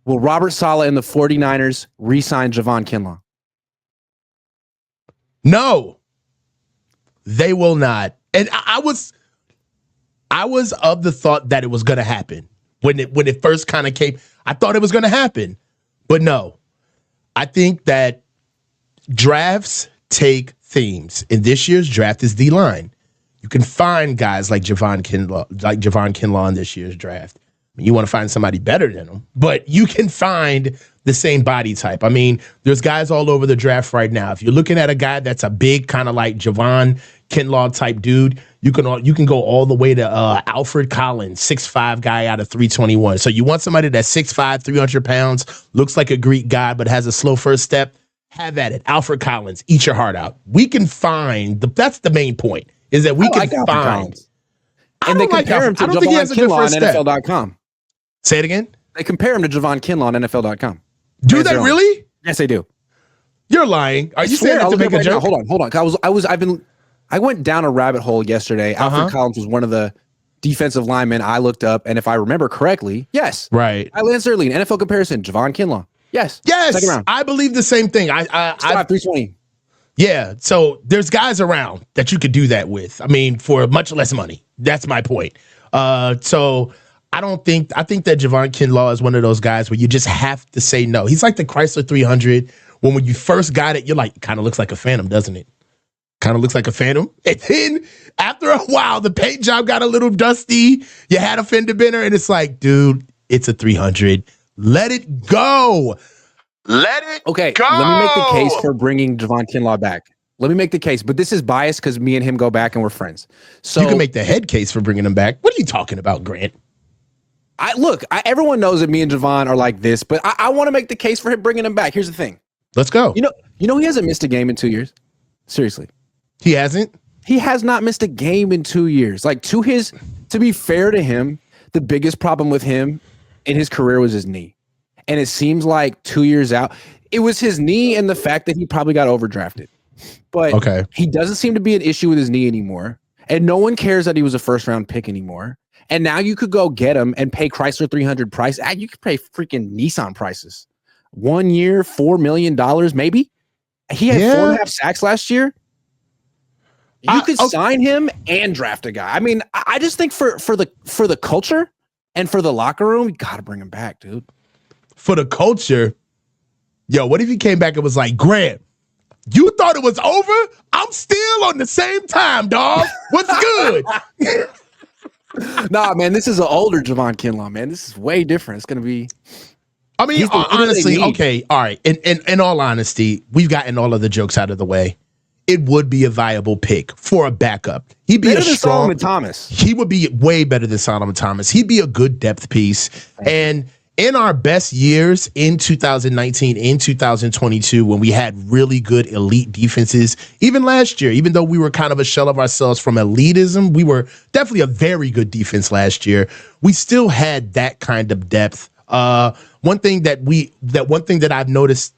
Will Robert Saleh and the 49ers re-sign Javon Kinlaw? No, they will not. And I was of the thought that it was going to happen when it first kind of came. I thought it was going to happen, but no. I think that drafts take themes. In this year's draft is D-line. You can find guys like Javon Kinlaw in this year's draft. You want to find somebody better than him, but you can find the same body type. I mean, there's guys all over the draft right now. If you're looking at a guy that's a big kind of like Javon Kinlaw type dude, you can go all the way to Alfred Collins, 6'5" guy out of 321. So you want somebody that's 6'5", 300 pounds, looks like a Greek god, but has a slow first step. Have at it. Alfred Collins, eat your heart out. We can find that's the main point, is that we can find. And they compare him to Javon Kinlaw on NFL.com. Say it again? They compare him to Javon Kinlaw on NFL.com. Do they really? Yes, they do. You're lying. Are you saying that to make a joke? Hold on. I went down a rabbit hole yesterday. Alfred Collins was one of the defensive linemen I looked up, and if I remember correctly, yes. Right. I Lance Early, NFL comparison, Javon Kinlaw. Yes. Second round. I believe the same thing. I 320. Yeah. So there's guys around that you could do that with. I mean, for much less money. That's my point. So I think that Javon Kinlaw is one of those guys where you just have to say no. He's like the Chrysler 300. When you first got it, you're like, kind of looks like a Phantom, doesn't it? Kind of looks like a Phantom. And then after a while, the paint job got a little dusty. You had a fender bender, and it's like, dude, it's a 300. Let it go. Let it go. Let me make the case for bringing Javon Kinlaw back. Let me make the case, but this is biased because me and him go back and we're friends. So you can make the head case for bringing him back. What are you talking about, Grant? Everyone knows that me and Javon are like this, but I want to make the case for him bringing him back. Here's the thing. Let's go. You know he hasn't missed a game in 2 years. Seriously. He hasn't? He has not missed a game in 2 years. Like, to be fair to him, the biggest problem with him in his career was his knee. And it seems like 2 years out, it was his knee and the fact that he probably got overdrafted. But he doesn't seem to be an issue with his knee anymore. And no one cares that he was a first-round pick anymore. And now you could go get him and pay Chrysler 300 price. You could pay freaking Nissan prices. 1 year, $4 million, maybe. He had 4.5 sacks last year. You could sign him and draft a guy. I mean, I just think for the culture and for the locker room, you got to bring him back, dude. For the culture, what if he came back and was like, Grant, you thought it was over? I'm still on the same time, dog. What's good? Nah, man, this is an older Javon Kinlaw, man. This is way different. It's going to be... I mean, honestly, okay, all right. In all honesty, we've gotten all of the jokes out of the way. It would be a viable pick for a backup. He'd be better than Solomon Thomas. He would be way better than Solomon Thomas. He'd be a good depth piece. And in our best years in 2019, in 2022, when we had really good elite defenses, even last year, even though we were kind of a shell of ourselves from elitism, we were definitely a very good defense last year. We still had that kind of depth. One thing that I've noticed,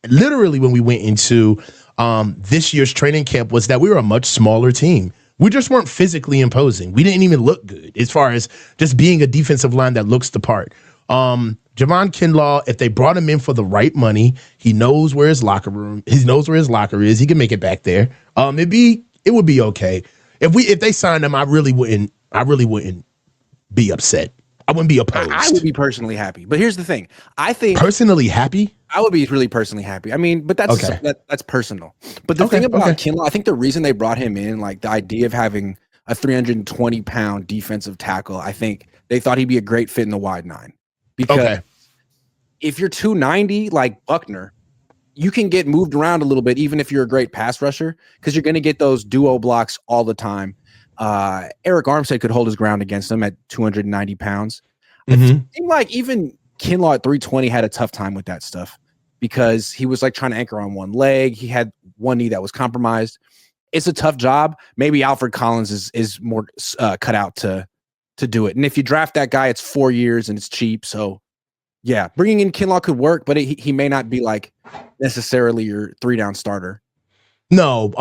literally when we went into this year's training camp, was that we were a much smaller team. We just weren't physically imposing. We didn't even look good as far as just being a defensive line that looks the part. Javon Kinlaw, if they brought him in for the right money, he knows where his locker is. He can make it back there. It would be okay. If they signed him, I really wouldn't be upset. I wouldn't be opposed. I would be personally happy. But here's the thing. I think personally happy? I would be really personally happy. I mean, but that's personal. But the thing about Kinlaw, I think the reason they brought him in, like the idea of having a 320-pound defensive tackle, I think they thought he'd be a great fit in the wide nine. Because if you're 290 like Buckner, you can get moved around a little bit, even if you're a great pass rusher, because you're going to get those duo blocks all the time. Eric Armstead could hold his ground against him at 290 pounds. It seemed like even Kinlaw at 320 had a tough time with that stuff because he was like trying to anchor on one leg. He had one knee that was compromised. It's a tough job. Maybe Alfred Collins is more cut out to do it. And if you draft that guy, it's 4 years and it's cheap. So yeah, bringing in Kinlaw could work, but he may not be like necessarily your 3-down starter. No,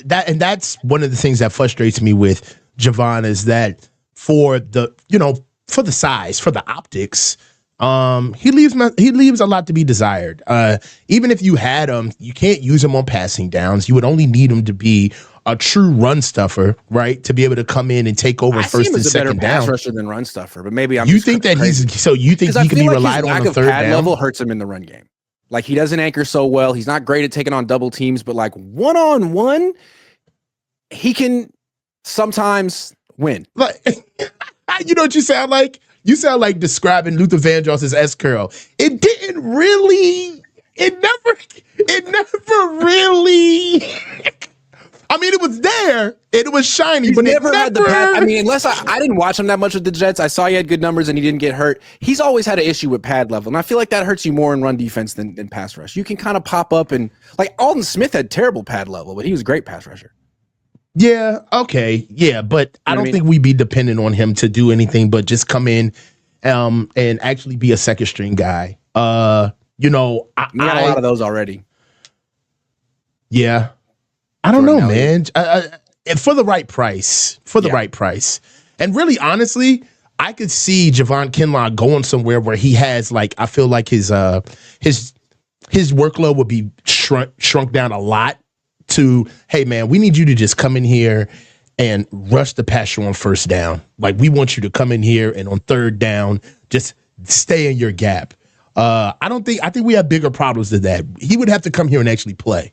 that's one of the things that frustrates me with Javon is that for the for the size, for the optics, he leaves a lot to be desired. Even if you had him, you can't use him on passing downs. You would only need him to be a true run stuffer, right? To be able to come in and take over first and second down. Pass rusher than run stuffer, but maybe you think that crazy. You think he can be relied on third down? Level hurts him in the run game. Like, he doesn't anchor so well. He's not great at taking on double teams, but like one-on-one, he can sometimes win. Like, you know what you sound like? You sound like describing Luther Vandross's S-curl. It didn't really. It never really. I mean, it was there. It was shiny, but never had the pad. I mean, unless I didn't watch him that much with the Jets. I saw he had good numbers and he didn't get hurt. He's always had an issue with pad level, and I feel like that hurts you more in run defense than pass rush. You can kind of pop up and like Alden Smith had terrible pad level, but he was a great pass rusher. Yeah. Okay. Yeah, but I don't think we'd be dependent on him to do anything but just come in, and actually be a second string guy. We got a lot of those already. Yeah. I don't know, man. For the right price, right price. And really, honestly, I could see Javon Kinlaw going somewhere where he has, like, I feel like his workload would be shrunk down a lot to, hey, man, we need you to just come in here and rush the passer on first down. Like, we want you to come in here and on third down, just stay in your gap. I think we have bigger problems than that. He would have to come here and actually play.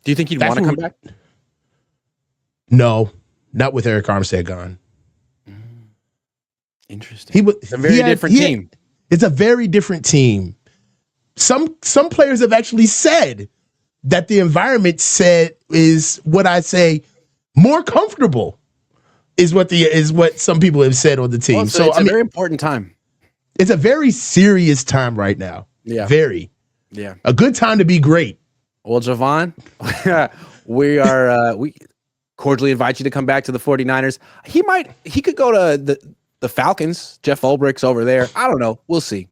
Do you think he'd want to come back? No, not with Eric Armstead gone. Interesting. It's a very different team. It's a very different team. Some players have actually said that the environment is what I say more comfortable is what some people have said on the team. Well, so it's a very important time. It's a very serious time right now. Yeah. Very. Yeah. A good time to be great. Well, Javon, we cordially invite you to come back to the 49ers. He could go to the Falcons. Jeff Ulbricht's over there. I don't know. We'll see.